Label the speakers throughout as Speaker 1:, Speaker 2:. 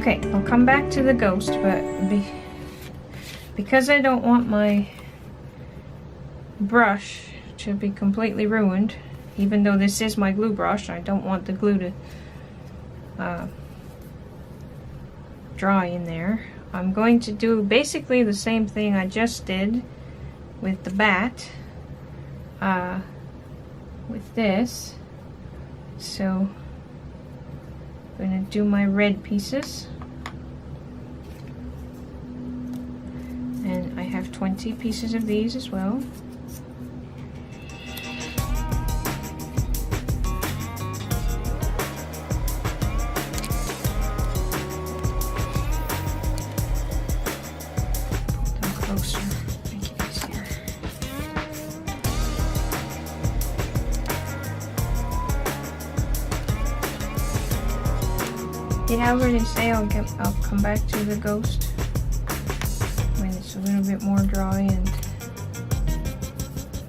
Speaker 1: Okay, I'll come back to the ghost, but because I don't want my brush to be completely ruined, even though this is my glue brush, I don't want the glue to dry in there. I'm going to do basically the same thing I just did with the bat, with this. So I'm going to do my red pieces, and I have 20 pieces of these as well. Did I already say I'll come back to the ghost when it's a little bit more dry and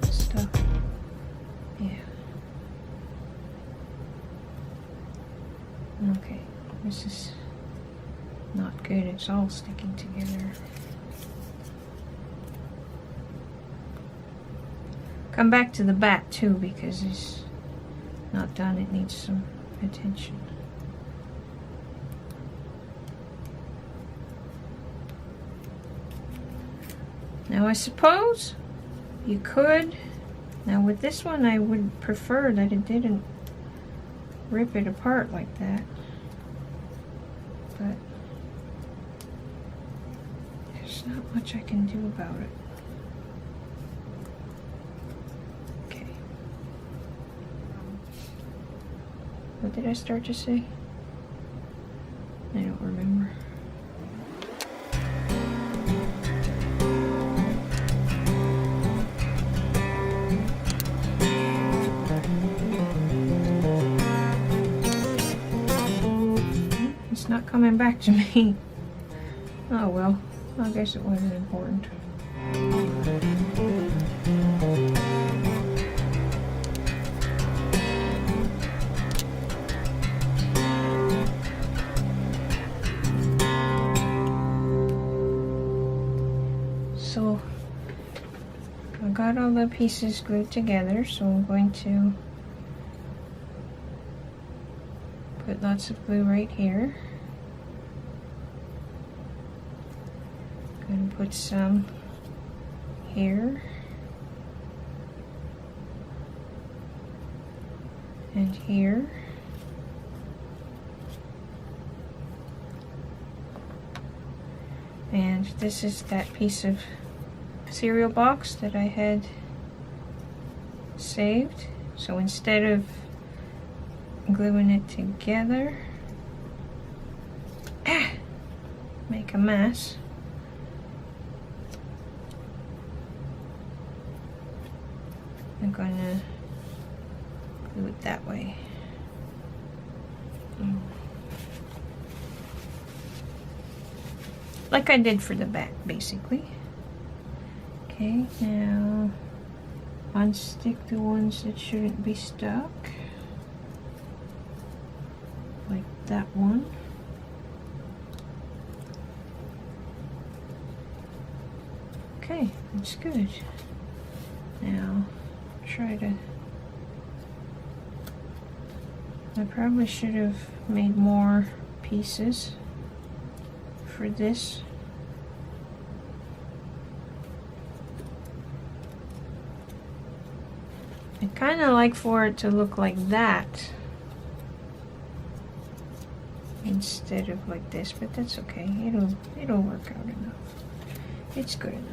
Speaker 1: stuff? Yeah. Okay, this is not good. It's all sticking together. Come back to the bat too, because it's not done. It needs some attention. Now I suppose you could, now with this one I would prefer that it didn't rip it apart like that, but there's not much I can do about it. Okay. What did I start to say? I don't remember. Not coming back to me. Oh well, I guess it wasn't important. So I got all the pieces glued together, so I'm going to put lots of glue right here. And put some here and here, and this is that piece of cereal box that I had saved. So instead of gluing it together, make a mess, I'm gonna glue it that way. Like I did for the back, basically. Okay, now unstick the ones that shouldn't be stuck. Like that one. Okay, that's good. Now try to, I probably should have made more pieces for this. I kind of like for it to look like that instead of like this, but that's okay. It'll work out enough. It's good enough.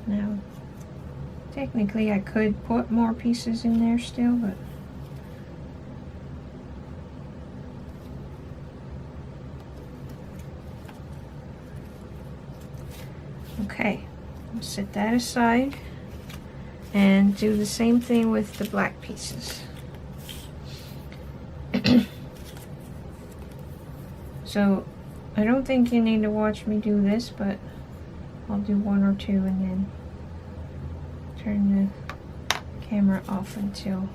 Speaker 1: Now, technically I could put more pieces in there still, but okay, I'll set that aside and do the same thing with the black pieces. So I don't think you need to watch me do this, but I'll do one or two and then turn the camera off until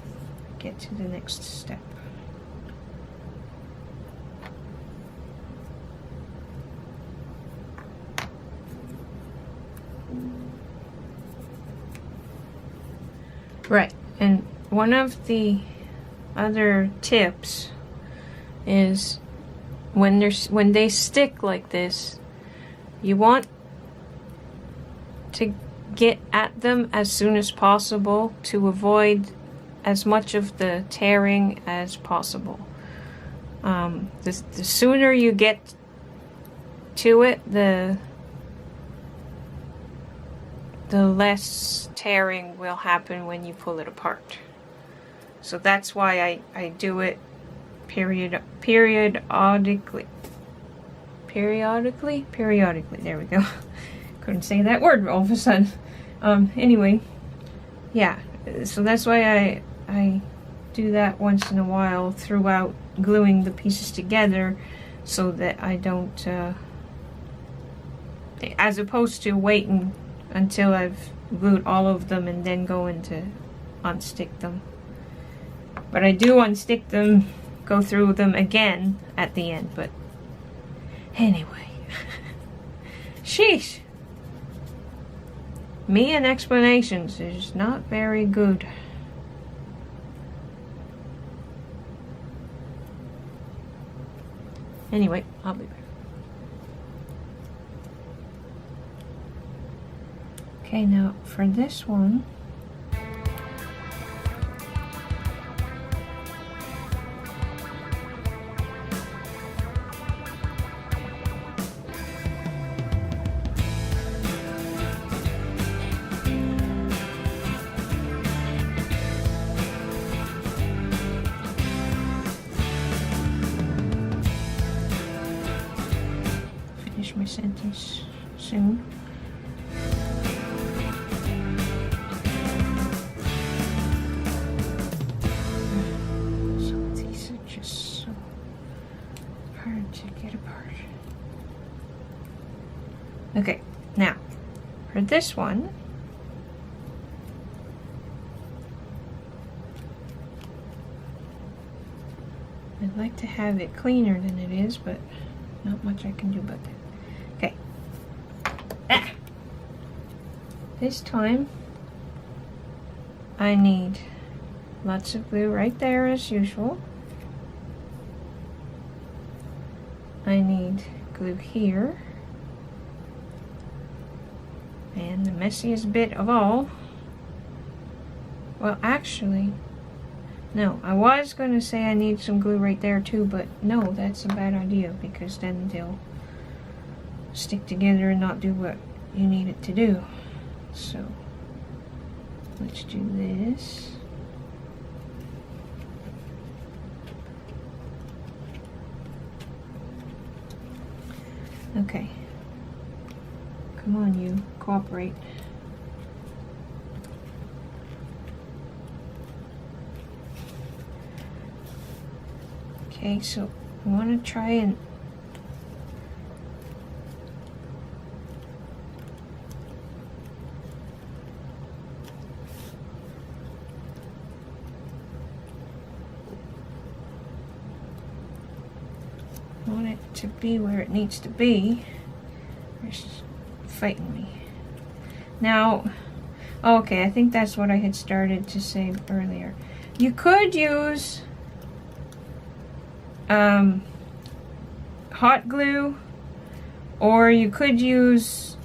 Speaker 1: I get to the next step. Right, and one of the other tips is when they stick like this, you want to get at them as soon as possible to avoid as much of the tearing as possible. The sooner you get to it, the less tearing will happen when you pull it apart. So that's why I do it periodically. There we go. Couldn't say that word all of a sudden. Anyway, yeah. So that's why I do that once in a while throughout gluing the pieces together, so that I don't, as opposed to waiting until I've glued all of them and then going to unstick them. But I do unstick them, go through them again at the end, but anyway. Sheesh. Me and explanations is not very good. Anyway, I'll be back. Okay, now for this one, finish my sentence soon. Okay, now for this one, I'd like to have it cleaner than it is, but not much I can do about that. Okay. This time I need lots of glue right there as usual. I need glue here. And the messiest bit of all, well, actually, no, I was going to say I need some glue right there too, but no, that's a bad idea, because then they'll stick together and not do what you need it to do. So let's do this. Okay. Come on, you. Cooperate. Okay, so I want to try and want it to be where it needs to be. It's fighting me. Now, okay, I think that's what I had started to say earlier. You could use hot glue, or you could use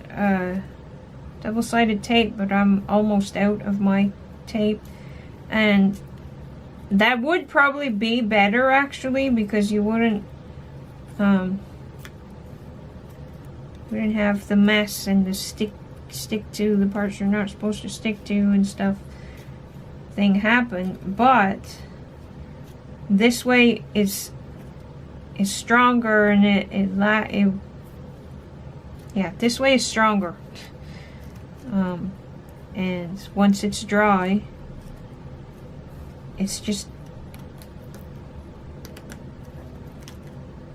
Speaker 1: double-sided tape, but I'm almost out of my tape, and that would probably be better actually, because you wouldn't have the mess and the stick to the parts you're not supposed to stick to and stuff thing happen. But this way is stronger, and yeah, this way is stronger. And once it's dry, it's just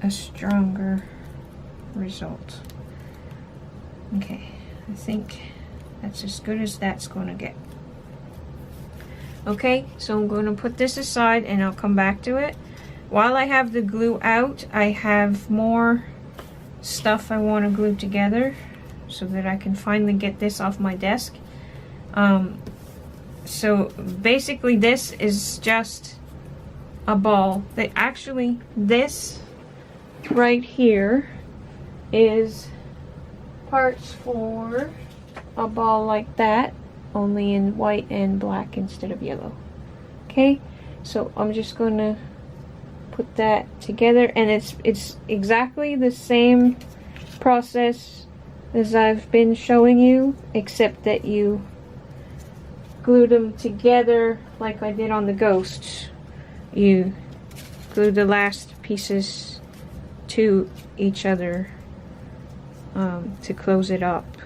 Speaker 1: a stronger result. Okay, I think that's as good as that's going to get. Okay, so I'm going to put this aside and I'll come back to it. While I have the glue out, I have more stuff I want to glue together so that I can finally get this off my desk. So basically this is just a ball. Actually this right here is parts for a ball like that, only in white and black instead of yellow. Okay, so I'm just gonna put that together, and it's exactly the same process as I've been showing you, except that you glue them together like I did on the ghosts. You glue the last pieces to each other to close it up.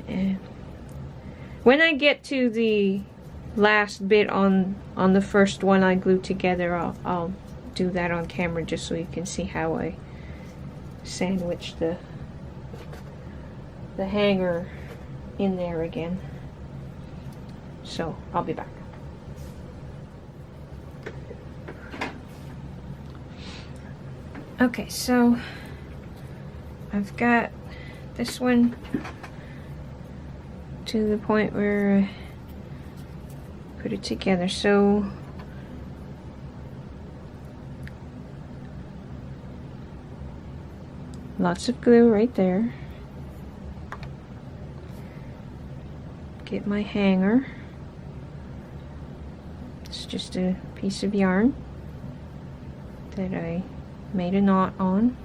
Speaker 1: And when I get to the last bit on the first one I glued together, I'll do that on camera just so you can see how I sandwich the hanger in there again. So I'll be back. Okay, so I've got this one to the point where I put it together. So lots of glue right there. Get my hanger. It's just a piece of yarn that I made a knot on.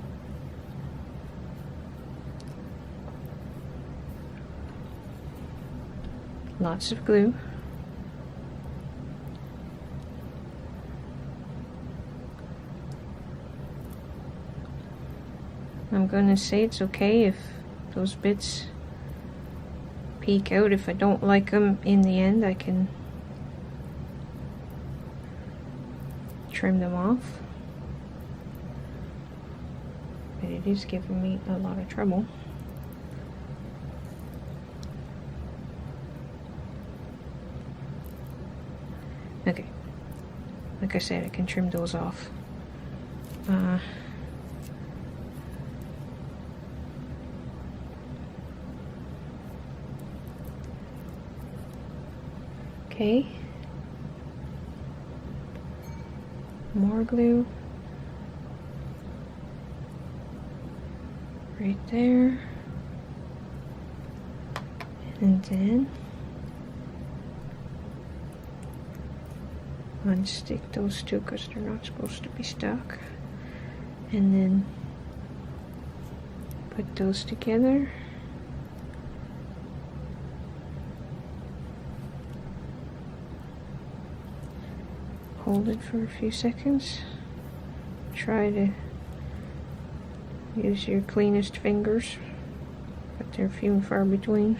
Speaker 1: Lots of glue. I'm gonna say it's okay if those bits peek out. If I don't like them in the end, I can trim them off. But it is giving me a lot of trouble. Okay, like I said, I can trim those off. Okay, more glue right there, and then unstick those two because they're not supposed to be stuck, and then put those together. Hold it for a few seconds. Try to use your cleanest fingers, but they're few and far between.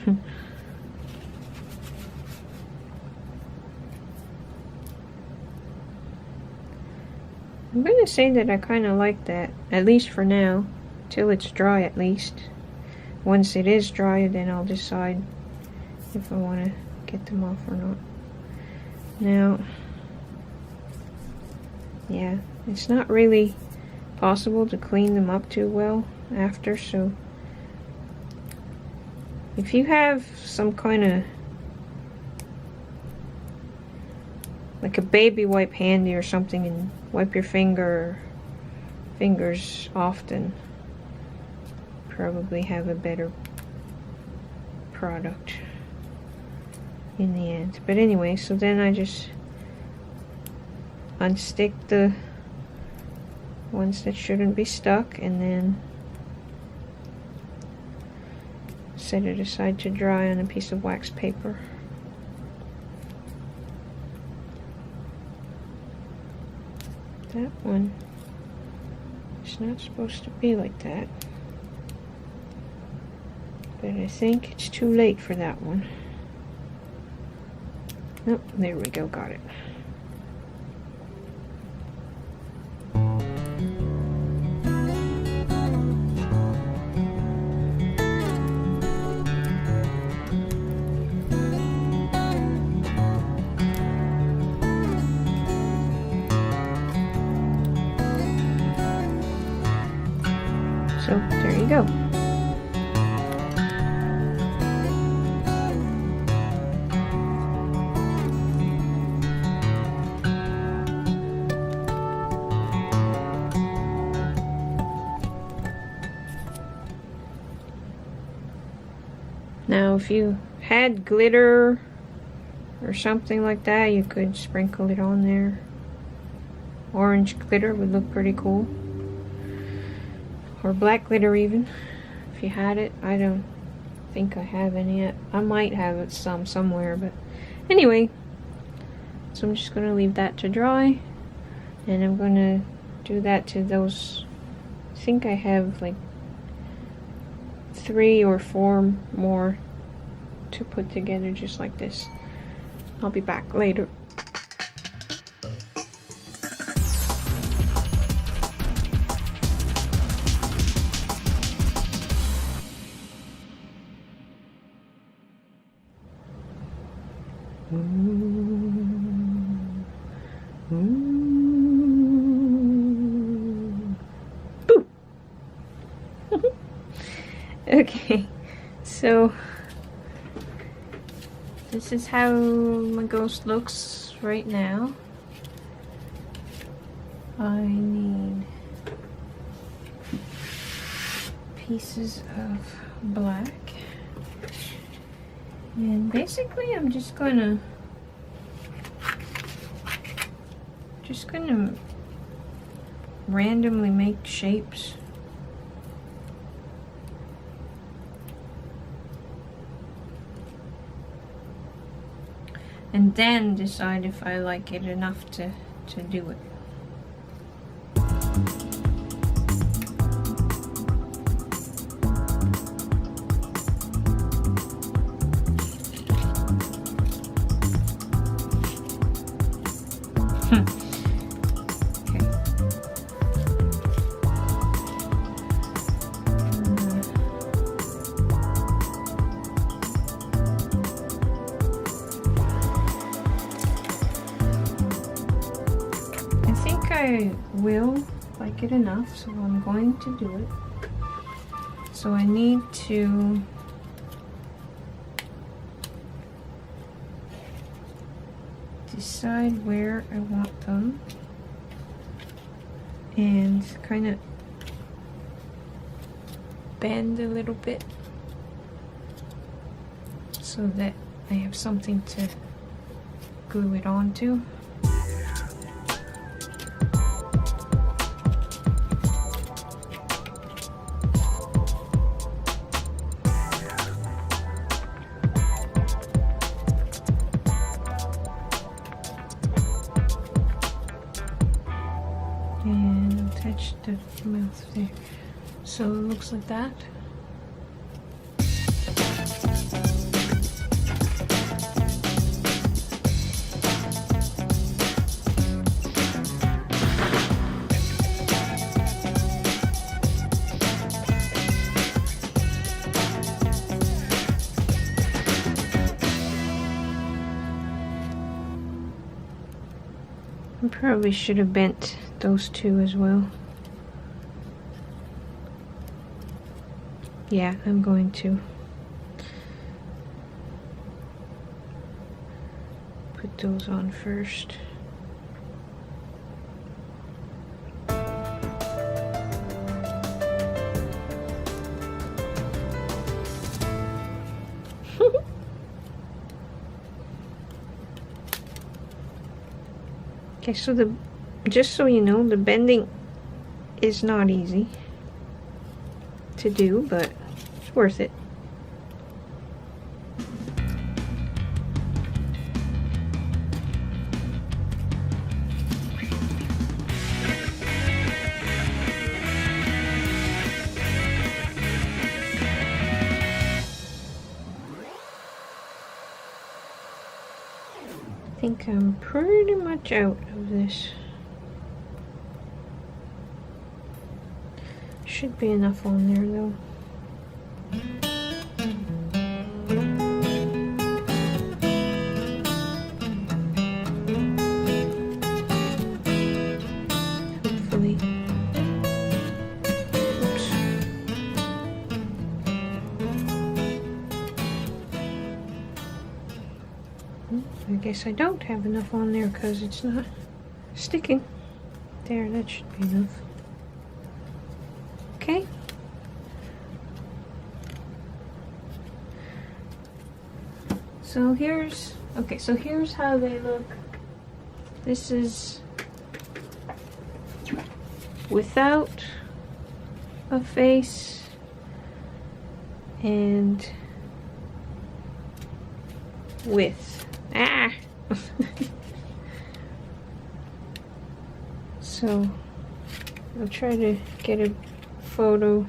Speaker 1: I'm going to say that I kind of like that, at least for now, till it's dry at least. Once it is dry, then I'll decide if I want to get them off or not. Now, yeah, it's not really possible to clean them up too well after, so if you have some kind of like a baby wipe handy or something and wipe your fingers often, probably have a better product in the end. But anyway, so then I just unstick the ones that shouldn't be stuck and then set it aside to dry on a piece of wax paper. That one is not supposed to be like that, but I think it's too late for that one. Oh, there we go, got it. So there you go. Now if you had glitter or something like that, you could sprinkle it on there. Orange glitter would look pretty cool. Or black glitter even, if you had it. I don't think I have any yet. I might have it somewhere, but anyway. So I'm just going to leave that to dry. And I'm going to do that to those. I think I have like 3 or 4 more to put together just like this. I'll be back later. Boo! Okay, so this is how my ghost looks right now. I need pieces of black. And basically I'm just gonna randomly make shapes. And then decide if I like it enough to do it. I will like it enough, so I'm going to do it. So I need to decide where I want them and kind of bend a little bit so that I have something to glue it onto. And attach the mouth there. So it looks like that. I probably should have bent those two as well. Yeah, I'm going to put those on first. Okay, so just so you know, the bending is not easy to do, but it's worth it. I think I'm pretty much out of this. Should be enough on there though. Hopefully. Oops. I guess I don't have enough on there because it's not sticking. There, that should be enough. Okay. So here's, okay, so here's how they look. This is without a face and with. Ah! So I'll try to get a photo.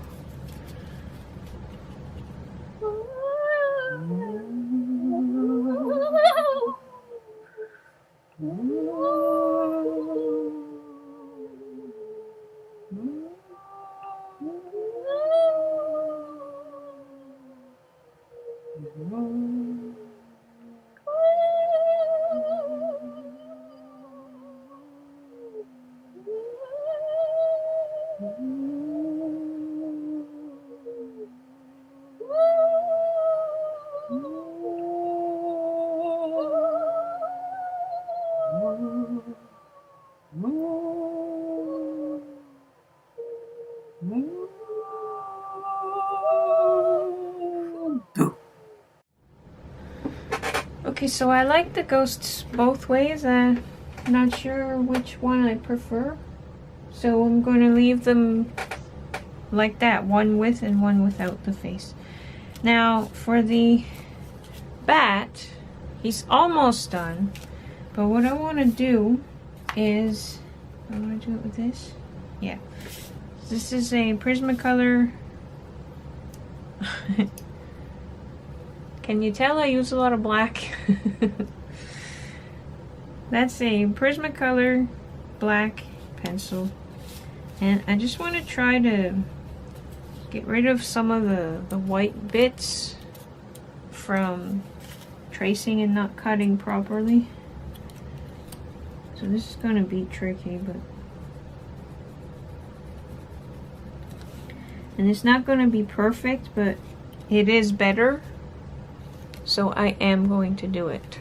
Speaker 1: Okay, so I like the ghosts both ways. I'm not sure which one I prefer. So I'm going to leave them like that, one with and one without the face. Now for the bat, he's almost done. But what I want to do is, I want to do it with this. Yeah. This is a Prismacolor. Can you tell I use a lot of black? That's a Prismacolor black pencil. And I just want to try to get rid of some of the white bits from tracing and not cutting properly. So this is going to be tricky, but... And it's not going to be perfect, but it is better. So I am going to do it.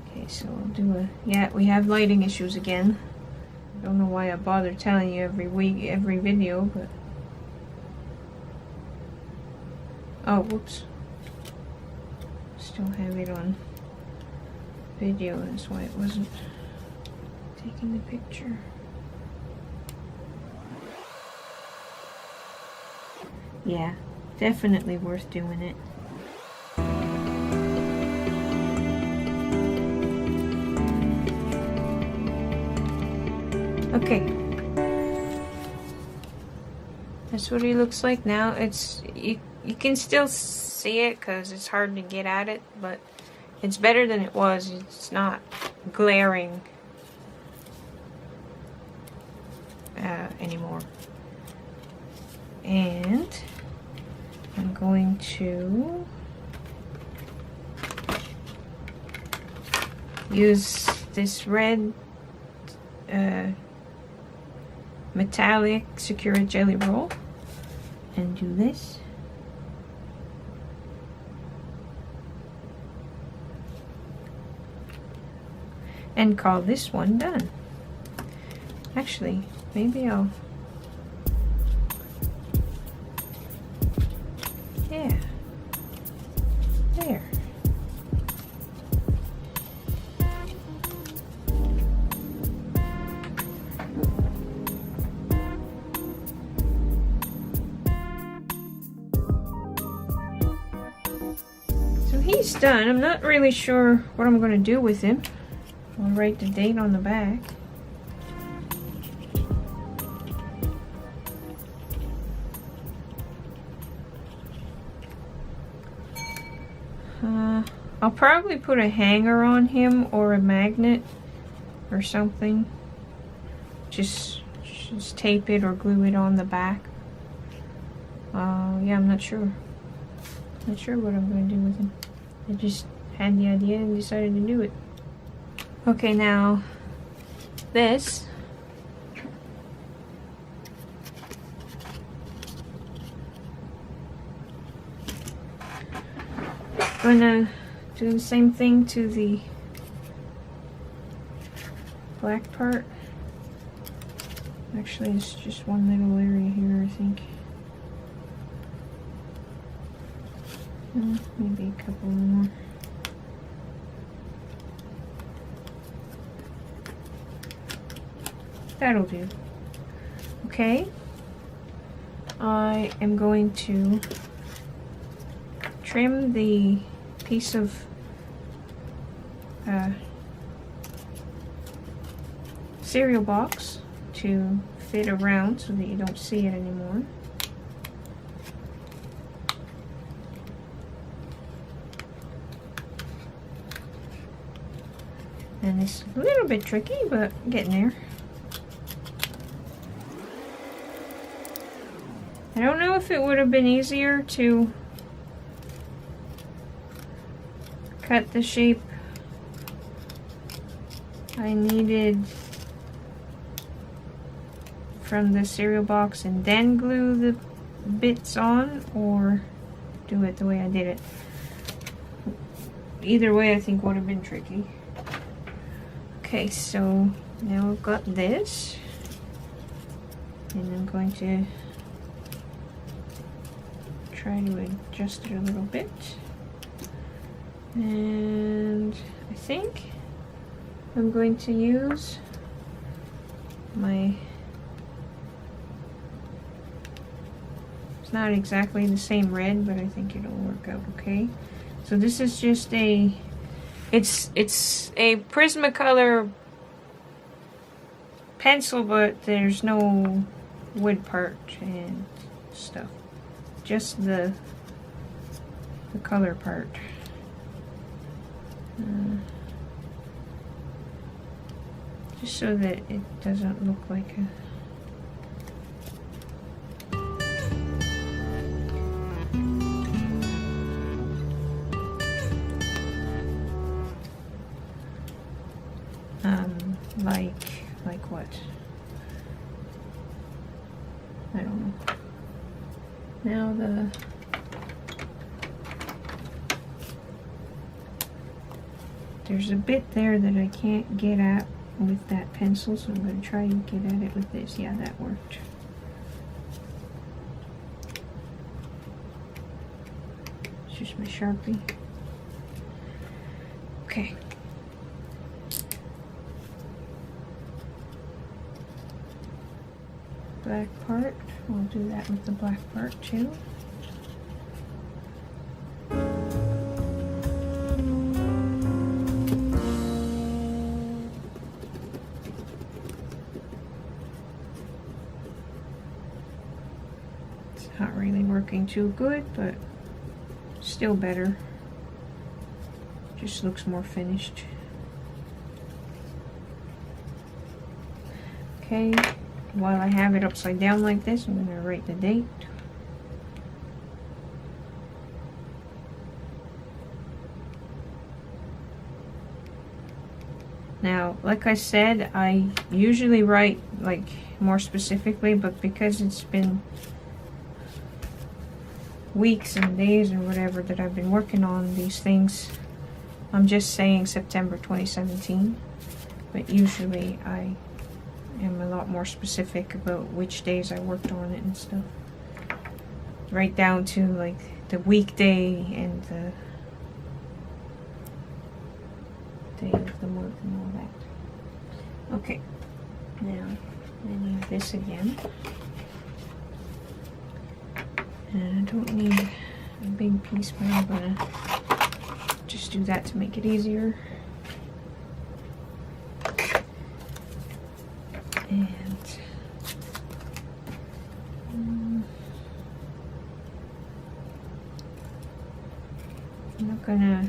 Speaker 1: Okay, so I'll do a... Yeah, we have lighting issues again. I don't know why I bother telling you every week, every video, but... Oh, whoops. Still have it on video, that's why it wasn't taking the picture. Yeah, definitely worth doing it. Okay. That's what he looks like now. It's you can still see it because it's hard to get at it, but it's better than it was. It's not glaring anymore. And I'm going to use this red metallic Secura jelly roll and do this. And call this one done. Actually, maybe I'll... Yeah. There. So he's done. I'm not really sure what I'm going to do with him. I'll write the date on the back. I'll probably put a hanger on him or a magnet or something. Just tape it or glue it on the back. Yeah, I'm not sure. Not sure what I'm going to do with him. I just had the idea and decided to do it. Okay, now this. Gonna do the same thing to the black part. Actually, it's just one little area here, I think. Maybe a couple more. That'll do. Okay. I am going to trim the piece of cereal box to fit around so that you don't see it anymore. And it's a little bit tricky, but getting there. I don't know if it would have been easier to cut the shape I needed from the cereal box and then glue the bits on, or do it the way I did it. Either way I think would have been tricky. Okay, so now I've got this, and I'm going to try to adjust it a little bit. And I think I'm going to use my, it's not exactly the same red, but I think it'll work out okay. So this is just a, it's a Prismacolor pencil, but there's no wood part and stuff. Just the color part. Just so that it doesn't look like a like what? I don't know. Now there's a bit there that I can't get at with that pencil, so I'm going to try and get at it with this. Yeah, that worked. It's just my Sharpie. Okay. Black part, we'll do that with the black part too. It's not really working too good, but still better. Just looks more finished. Okay. While I have it upside down like this, I'm going to write the date. Now, like I said, I usually write like more specifically, but because it's been weeks and days or whatever that I've been working on these things, I'm just saying September 2017. But usually I am a lot more specific about which days I worked on it and stuff. Right down to like the weekday and the day of the month and all that. Okay, now I need this again. And I don't need a big piece, but I'm gonna just do that to make it easier. And I'm not gonna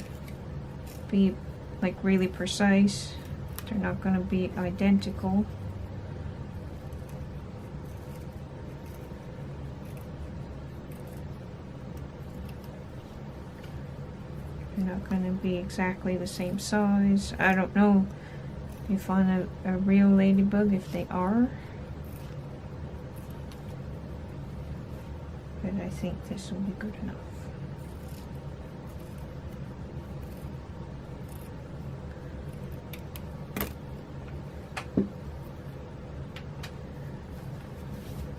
Speaker 1: be like really precise. They're not gonna be identical. They're not gonna be exactly the same size. I don't know if on a real ladybug if they are, but I think this will be good enough.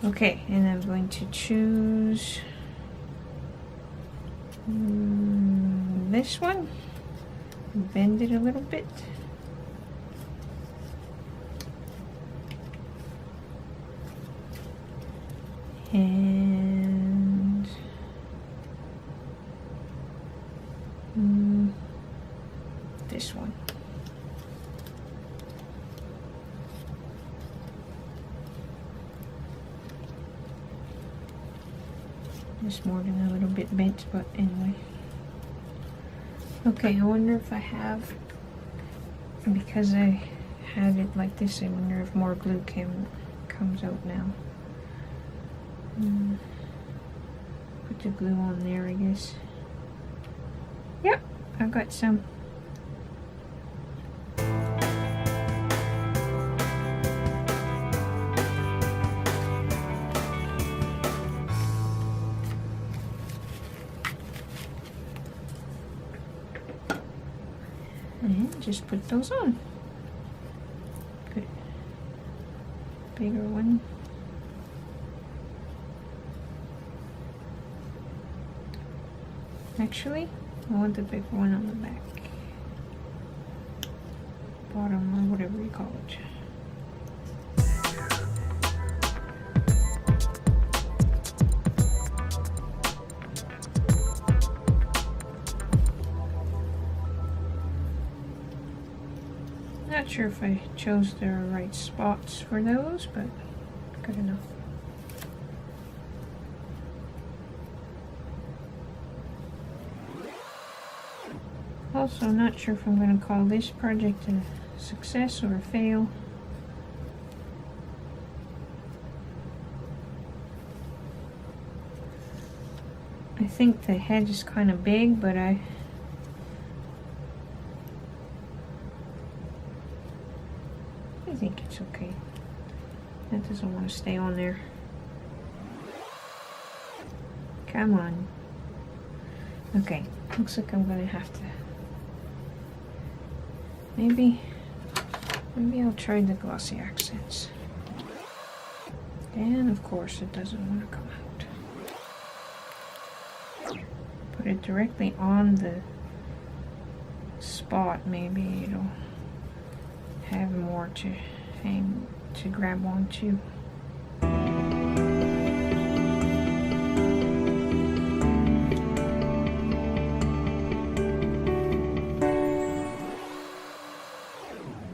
Speaker 1: Okay, and I'm going to choose this one, bend it a little bit. And this one. Just more than a little bit bent, but anyway. Okay, I wonder if I have, because I had it like this, I wonder if more glue comes out now. Put the glue on there, I guess. Yep, I've got some. And just put those on. Good. Bigger one. Actually, I want the big one on the back. Bottom, or whatever you call it. Not sure if I chose the right spots for those, but good enough. Also, not sure if I'm going to call this project a success or a fail. I think the head is kind of big, but I think it's okay. That doesn't want to stay on there. Come on. Okay, looks like I'm going to have to... Maybe I'll try the glossy accents. And of course it doesn't want to come out. Put it directly on the spot, maybe it'll have more to hang, to grab onto.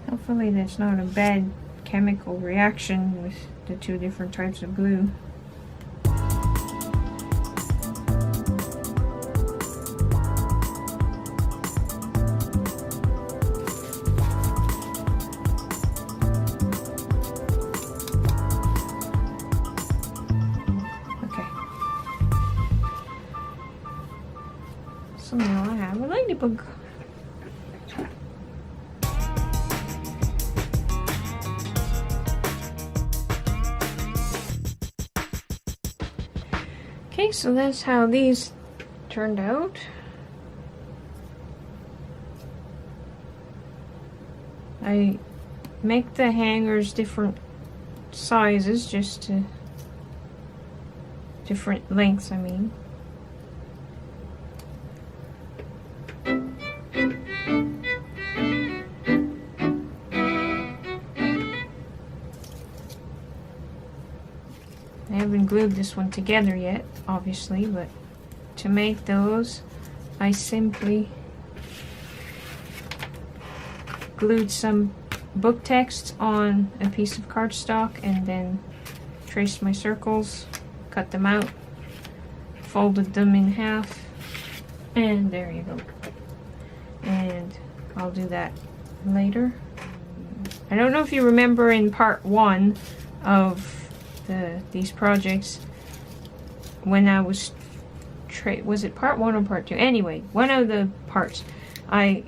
Speaker 1: Hopefully that's not a bad chemical reaction with the two different types of glue. Okay. So now I have a ladybug. Okay, so that's how these turned out. I make the hangers different sizes, just to different lengths, I mean. I haven't glued this one together yet, obviously, but to make those, I simply glued some book text on a piece of cardstock and then traced my circles, cut them out, folded them in half, and there you go. And I'll do that later. I don't know if you remember in part 1 of these projects, when I was was it part 1 or part 2? Anyway, one of the parts, I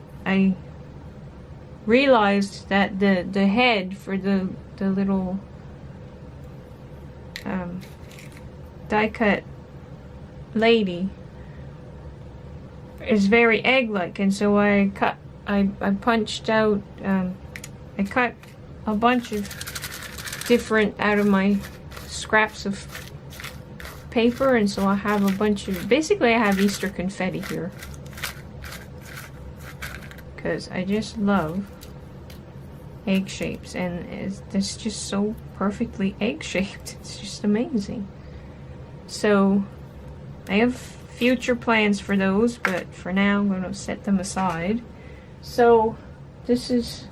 Speaker 1: realized that the head for the little die cut lady is very egg-like, and so I punched out, I cut a bunch of different out of my scraps of paper, and so I have a bunch of, basically I have Easter confetti here. because I just love egg shapes, and it's just so perfectly egg shaped. It's just amazing. So I have future plans for those, but for now I'm going to set them aside. So this is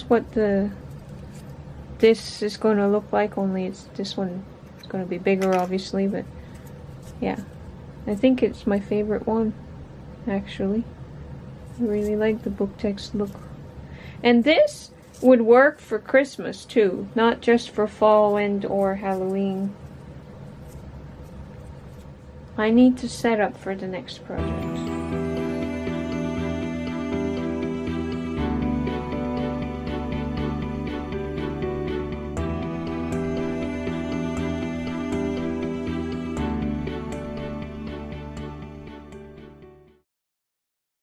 Speaker 1: what this is going to look like, only this one is going to be bigger obviously, but yeah, I think it's my favorite one actually. I really like the book text look. And this would work for Christmas too, not just for fall and or Halloween. I need to set up for the next project.